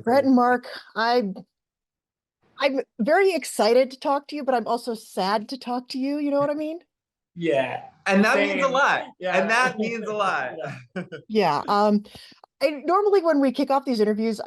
Brett and Mark, I'm very excited to talk to you, but I'm also sad to talk to you. You know what I mean? Yeah. And that Same. means a lot. Yeah. And that means a lot. Yeah. Yeah. Normally when we kick off these interviews,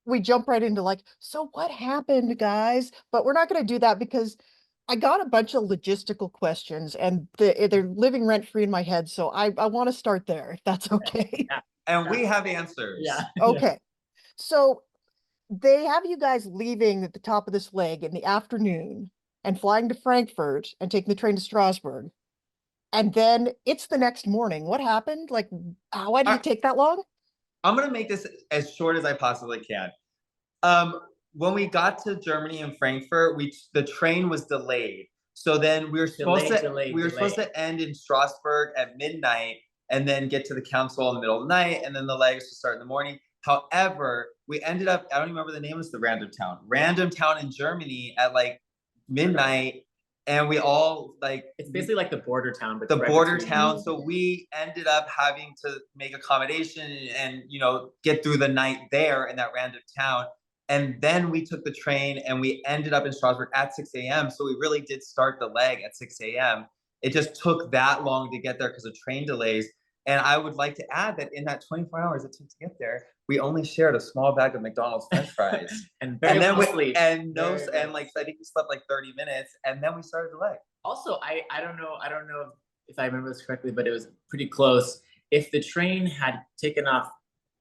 we jump right into like, so what happened, guys? But we're not going to do that because I got a bunch of logistical questions and they're living rent free in my head. So I want to start there, if that's okay. Yeah. And we have answers. Yeah. Okay. So they have you guys leaving at the top of this leg in the afternoon and flying to Frankfurt and taking the train to Strasbourg. And then it's the next morning. What happened? Like, why did it take that long? I'm going to make this as short as I possibly can. When we got to Germany and Frankfurt, the train was delayed. So then we were supposed to end in Strasbourg at midnight and then get to the council in the middle of the night, and then the legs to start in the morning. However, we ended up, I don't even remember the name of the random town in Germany at like midnight. And we all it's basically like the border town, but the border town. So we ended up having to make accommodation and, get through the night there in that random town. And then we took the train and we ended up in Strasbourg at 6 a.m. So we really did start the leg at 6 a.m. It just took that long to get there because of train delays. And I would like to add that in that 24 hours it took to get there, we only shared a small bag of McDonald's French fries. and then sleep. I think we slept like 30 minutes and then we started the leg. Also, I don't know if I remember this correctly, but it was pretty close. If the train had taken off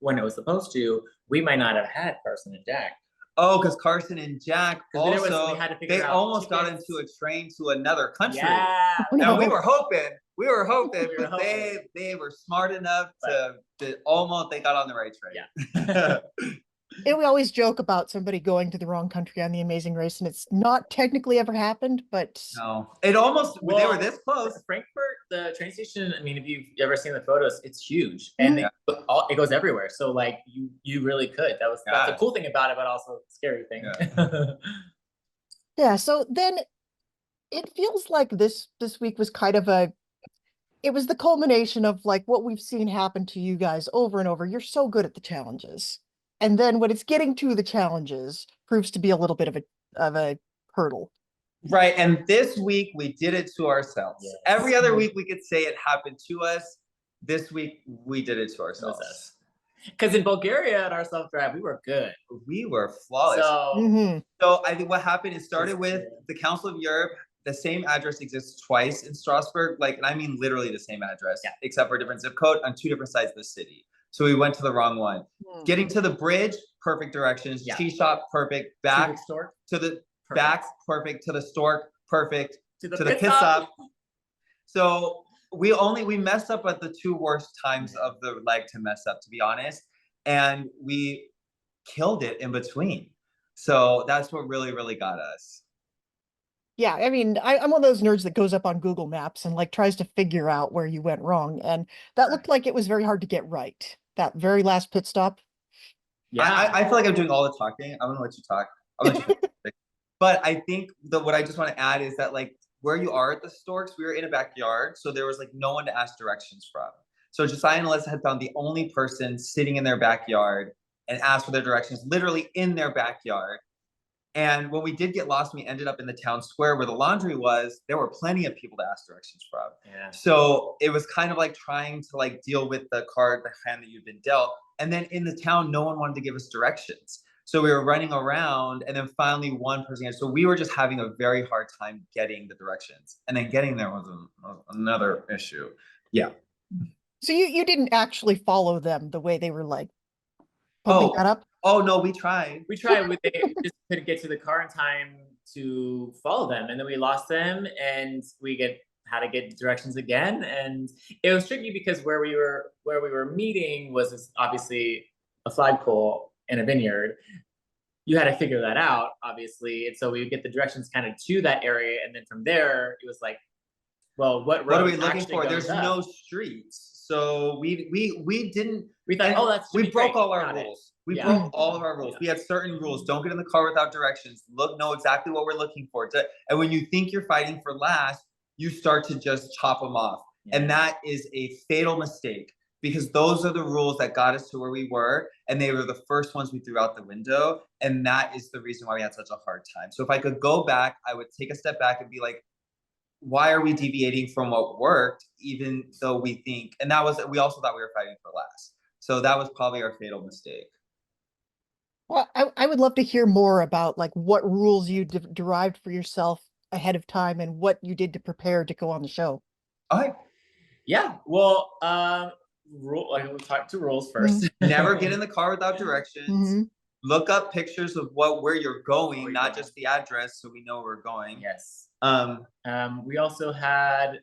when it was supposed to, we might not have had Carson and Jack. Oh, because Carson and Jack also, they almost got tickets. into a train to another country. Yeah. And we were hoping, but they were smart enough to almost, they got on the right train. Yeah. And we always joke about somebody going to the wrong country on The Amazing Race, and it's not technically ever happened, but... No. It almost, they were this close. Frankfurt, the train station, I mean, if you've ever seen the photos, it's huge. And it goes everywhere. So, like, you really could. That's the cool thing about it, but also the scary thing. Yeah. Yeah, so then it feels like this week was kind of it was the culmination of, like, what we've seen happen to you guys over and over. You're so good at the challenges. And then when it's getting to the challenges, proves to be a little bit of a hurdle. Right, and this week we did it to ourselves. Yes. Every other week we could say it happened to us. This week we did it to ourselves. Because in Bulgaria at our self-drive, we were good. We were flawless. So I think what happened, it started with the Council of Europe. The same address exists twice in Strasbourg, and I mean literally the same address, except for a different zip code on two different sides of the city. So we went to the wrong one. Getting to the bridge, perfect directions. Tea shop, perfect. Back to the back, perfect. To the stork, perfect. To the pit stop. So we messed up at the two worst times of the leg to mess up, to be honest, and we killed it in between. So that's what really, really got us. Yeah, I mean, I'm one of those nerds that goes up on Google Maps and tries to figure out where you went wrong, and that looked like it was very hard to get right. That very last pit stop. Yeah, I feel like I'm doing all the talking. I'm gonna let you talk. But I think what I just want to add is that where you are at the Storks, we were in a backyard, so there was no one to ask directions from. So Josiah and Alyssa had found the only person sitting in their backyard and asked for their directions, literally in their backyard. And when we did get lost, we ended up in the town square where the laundry was. There were plenty of people to ask directions from. Yeah. So it was kind of like trying to deal with the hand that you'd been dealt. And then in the town, no one wanted to give us directions. So we were running around, and then finally one person answered. So we were just having a very hard time getting the directions. And then getting there was another issue. Yeah. So you didn't actually follow them the way they were pumping that up? Oh, no, we tried. We just couldn't get to the car in time to follow them. And then we lost them, and had to get directions again. And it was tricky because where we were meeting was obviously a flagpole in a vineyard. You had to figure that out, obviously. And so we would get the directions kind of to that area. And then from there, it was like, well, what are we looking for? There's no streets. So we thought, we broke all our rules. We broke all of our rules. We had certain rules. Don't get in the car without directions. Know exactly what we're looking for. And when you think you're fighting for last, you start to just chop them off. Yeah. And that is a fatal mistake, because those are the rules that got us to where we were, and they were the first ones we threw out the window, and that is the reason why we had such a hard time. So if I could go back, I would take a step back and be like, why are we deviating from what worked, even though we think, and that was, we also thought we were fighting for last. So that was probably our fatal mistake. Well, I would love to hear more about like what rules you derived for yourself ahead of time and what you did to prepare to go on the show. All right. Yeah, well, we'll talk to rules first. Never get in the car without directions. Mm-hmm. Look up pictures of where you're going, not just the address, so we know where we're going. Yes. We also had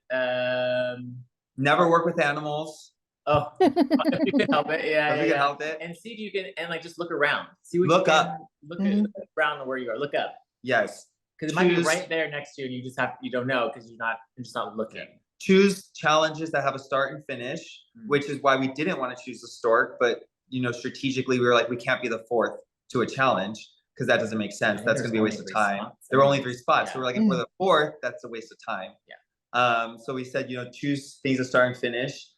never work with animals. Oh, if you can help it, if you can help it, and see if you can, and like just look around, see what look you up, can, look around where you are. Look up. Yes, because it might be right there next to you, and you don't know because you're just not looking. Choose challenges that have a start and finish, which is why we didn't want to choose the stork, but strategically we were like, we can't be the fourth to a challenge because that doesn't make sense. That's going to be a waste of time. There are only 3 spots, so we're like, if we're the fourth, that's a waste of time. Yeah. So we said, choose things that start and finish.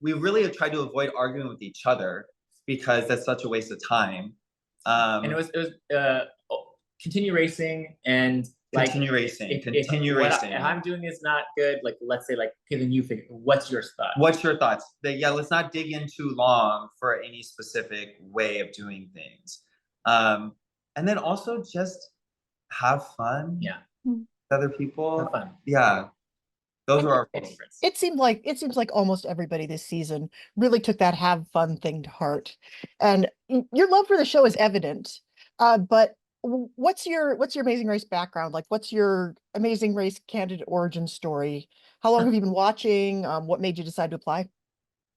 We really have tried to avoid arguing with each other because that's such a waste of time. And it was continue racing and continue racing. If I'm doing is not good, like let's say like, okay, then you figure what's your thought? What's your thoughts? Let's not dig in too long for any specific way of doing things. And then also just have fun. Yeah. With other people. Have fun. Yeah. Those are our favorites. It seems like almost everybody this season really took that have fun thing to heart. And your love for the show is evident. But what's your Amazing Race background? Like, what's your Amazing Race candidate origin story? How long have you been watching? What made you decide to apply?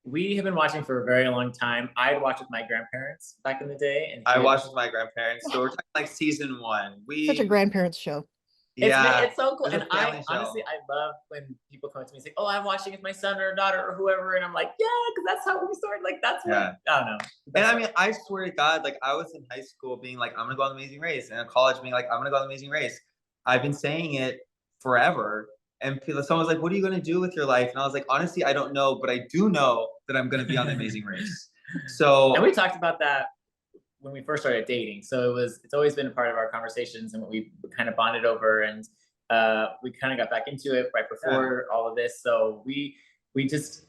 We have been watching for a very long time. I'd watch with my grandparents back in the day. And I watched with my grandparents. So we're talking like season 1. Such a grandparents show. Yeah, it's so cool. And honestly, I love when people come to me and say, oh, I'm watching with my son or daughter or whoever. And I'm like, yeah, because that's how we started. Like, that's what, I don't know. And I mean, I swear to God, like I was in high school being like, I'm going to go on the Amazing Race. And in college being like, I'm going to go on the Amazing Race. I've been saying it forever. And someone was like, what are you going to do with your life? And I was like, honestly, I don't know. But I do know that I'm going to be on the Amazing Race. So. And we talked about that when we first started dating. So it's always been a part of our conversations and what we kind of bonded over, and we kind of got back into it right before all of this. So we just,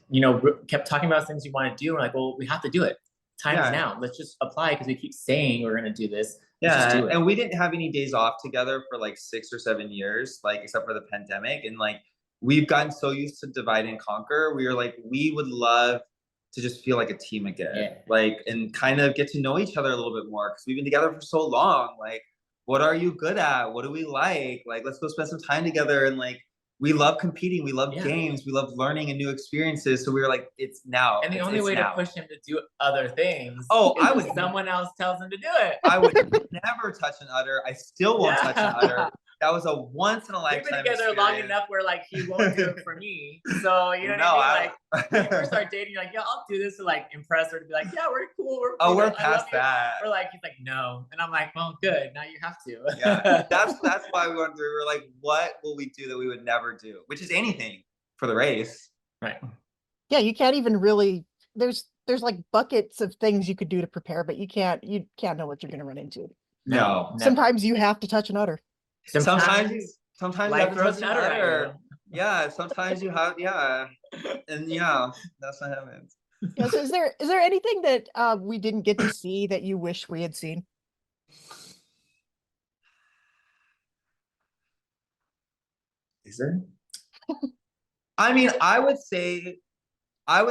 kept talking about things we want to do. We're like, well, we have to do it. Time is now. Let's just apply because we keep saying we're going to do this. Yeah. And we didn't have any days off together for like 6 or 7 years, like except for the pandemic. And like, we've gotten so used to divide and conquer. We were like, we would love to just feel like a team again, and kind of get to know each other a little bit more because we've been together for so long. Like, what are you good at? What do we like? Like, let's go spend some time together. And like, we love competing. We love games. We love learning and new experiences. So we were like, it's now. And the only way to push him to do other things. I would. Someone else tells him to do it. I would never touch an udder. I still won't touch an udder. That was a once in a lifetime. We've been together long enough where like he won't do it for me. So you know what I mean? Like when you first start dating, you're like, yeah, I'll do this to like impress her, to be like, yeah, we're cool. We're past that. Or like he's like, no. And I'm like, well, good. Now you have to. Yeah. That's why we went through. We were like, what will we do that we would never do? Which is anything for the race. Right. Yeah, you can't even really there's like buckets of things you could do to prepare, but you can't know what you're gonna run into. No. Sometimes you have to touch an udder. Sometimes you have to touch an udder. Right. Yeah, sometimes you have, and that's what happens. Yeah, so is there anything that we didn't get to see that you wish we had seen? Is there? I mean, I would say there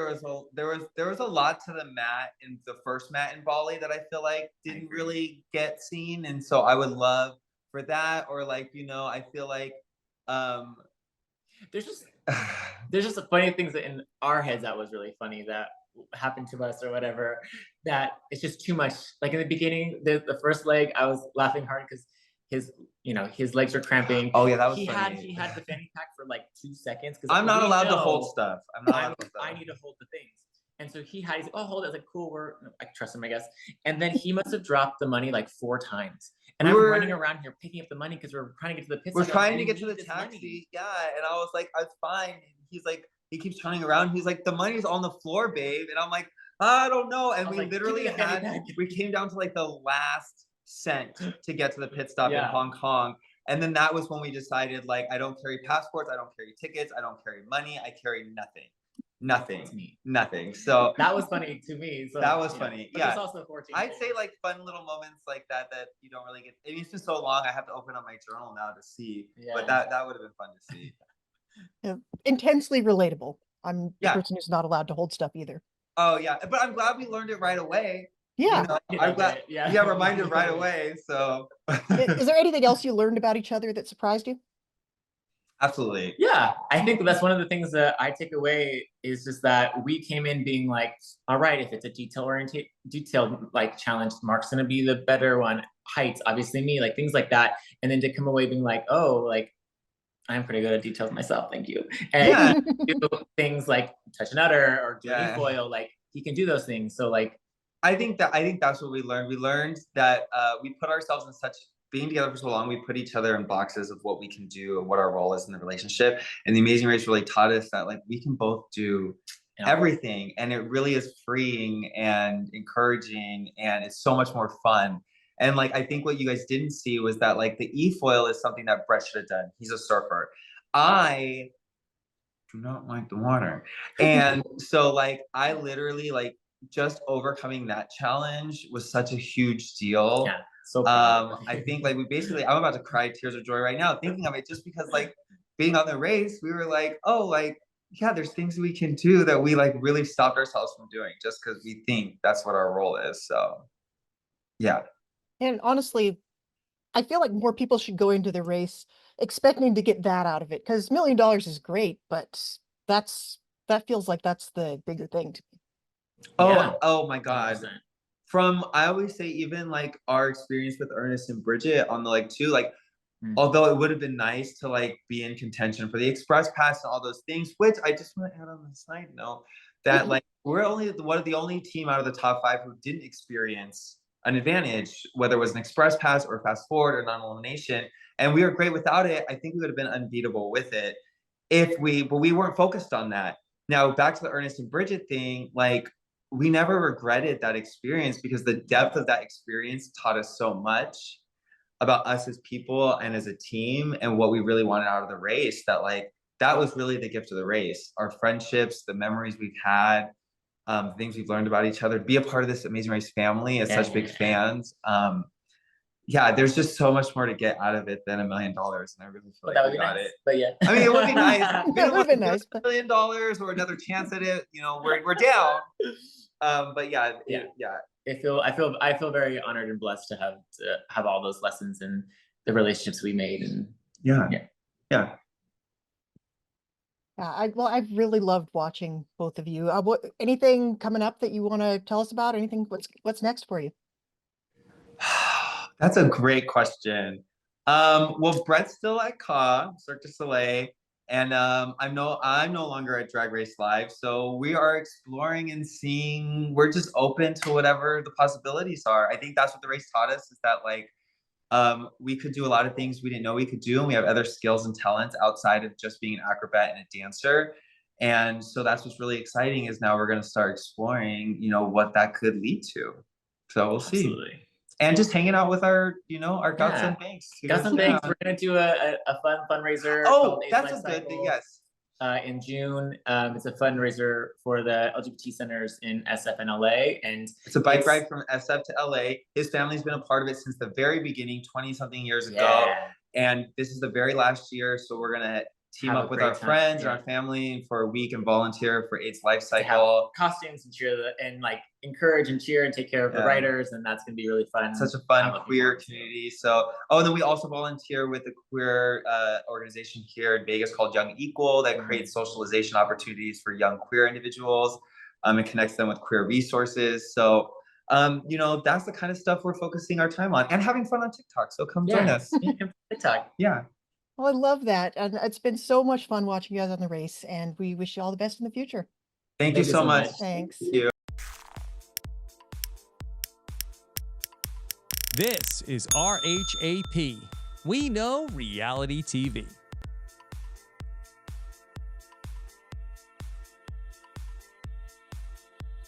was a lot to the mat in the first mat in Bali that I feel like didn't really get seen, and so I would love for that, or like I feel like there's just funny things that in our heads that was really funny that happened to us or whatever, that it's just too much. Like in the beginning, the first leg, I was laughing hard because his legs were cramping. Oh yeah, that was funny. He had the fanny pack for like 2 seconds because I'm not allowed to hold stuff. I need to hold the things. And so he's like, oh, hold it. I was like, cool, I trust him, I guess. And then he must have dropped the money like 4 times. And I'm running around here picking up the money because we're trying to get to the pit. We're trying to get to the taxi. Yeah. And I was like, it's fine. And he's like, he keeps turning around. He's like, the money's on the floor, babe. And I'm like, I don't know. And we like, literally we came down to like the last cent to get to the pit stop in Hong Kong. And then that was when we decided, like, I don't carry passports, I don't carry tickets, I don't carry money, I carry nothing. So that was funny to me. So that was funny. But it's also 14. I'd say like fun little moments like that you don't really get. I mean, it's been so long. I have to open up my journal now to see. But that would have been fun to see. Intensely relatable. I'm the person who's not allowed to hold stuff either. Oh yeah, but I'm glad we learned it right away. Yeah, I'm glad. Yeah, reminded right away. So, is there anything else you learned about each other that surprised you? Absolutely. Yeah, I think that's one of the things that I take away is just that we came in being like, all right, if it's a detailed like challenge, Mark's gonna be the better one. Heights, obviously me, like things like that, and then to come away being like, oh, like I'm pretty good at details myself, thank you. And do things like touch an udder or do an e-foil, like he can do those things. So like, I think that's what we learned. We learned that we put ourselves in such. Being together for so long, we put each other in boxes of what we can do and what our role is in the relationship. And the Amazing Race really taught us that like we can both do everything, and it really is freeing and encouraging, and it's so much more fun. And like I think what you guys didn't see was that like the e-foil is something that Brett should have done. He's a surfer. I do not like the water, and so like I literally like just overcoming that challenge was such a huge deal. Yeah. So I think like I'm about to cry tears of joy right now thinking of it, just because like being on the race, we were like, oh, like, yeah, there's things we can do that we like really stopped ourselves from doing just because we think that's what our role is. So yeah. And honestly, I feel like more people should go into the race expecting to get that out of it, because $1 million is great, but that feels like that's the bigger thing to me. Oh my God. 100%. I always say, even like our experience with Ernest and Bridget on the like two, like, although it would have been nice to like be in contention for the express pass and all those things, which I just want to add on the side note that like we're only one of the only team out of the top 5 who didn't experience an advantage, whether it was an express pass or fast forward or non-elimination. And we were great without it. I think we would have been unbeatable with it but we weren't focused on that. Now back to the Ernest and Bridget thing, like, we never regretted that experience because the depth of that experience taught us so much about us as people and as a team and what we really wanted out of the race, that like, that was really the gift of the race. Our friendships, the memories we've had, things we've learned about each other, be a part of this Amazing Race family as such big fans. Yeah, there's just so much more to get out of it than $1 million, and I really feel like we got it. But yeah, I mean, it would be nice. It would have been nice. $1 million or another chance at it. You know, we're down. But yeah. I feel very honored and blessed to have all those lessons and the relationships we made. And yeah. I've really loved watching both of you. Anything coming up that you want to tell us about? Anything? What's next for you? That's a great question. Well, Brett's still at Cirque du Soleil, and I'm no longer at Drag Race Live. So we are exploring and seeing. We're just open to whatever the possibilities are. I think that's what the race taught us, is that like we could do a lot of things we didn't know we could do, and we have other skills and talents outside of just being an acrobat and a dancer. And so that's what's really exciting, is now we're going to start exploring, you know, what that could lead to. So we'll see. Absolutely. And just hanging out with our Guts and Banks. Guts and Banks, we're gonna do a fun fundraiser. Oh, that's a good thing. Yes. In June, it's a fundraiser for the LGBT centers in SF and LA, and it's a bike ride from SF to LA. His family's been a part of it since the very beginning, 20-something years ago. And this is the very last year, so we're gonna team up with our friends and our family for a week and volunteer for AIDS Life Cycle. Costumes and cheer and like encourage and cheer and take care of the writers, and that's gonna be really fun. Such a fun queer community. So, and then we also volunteer with a queer organization here in Vegas called Young Equal that creates socialization opportunities for young queer individuals and connects them with queer resources. So, you know, that's the kind of stuff we're focusing our time on, and having fun on TikTok. So come join us. TikTok. Yeah. Well, I love that. And it's been so much fun watching you guys on the race, and we wish you all the best in the future. Thank you so much. Thanks. Thank you. This is RHAP. We know reality TV.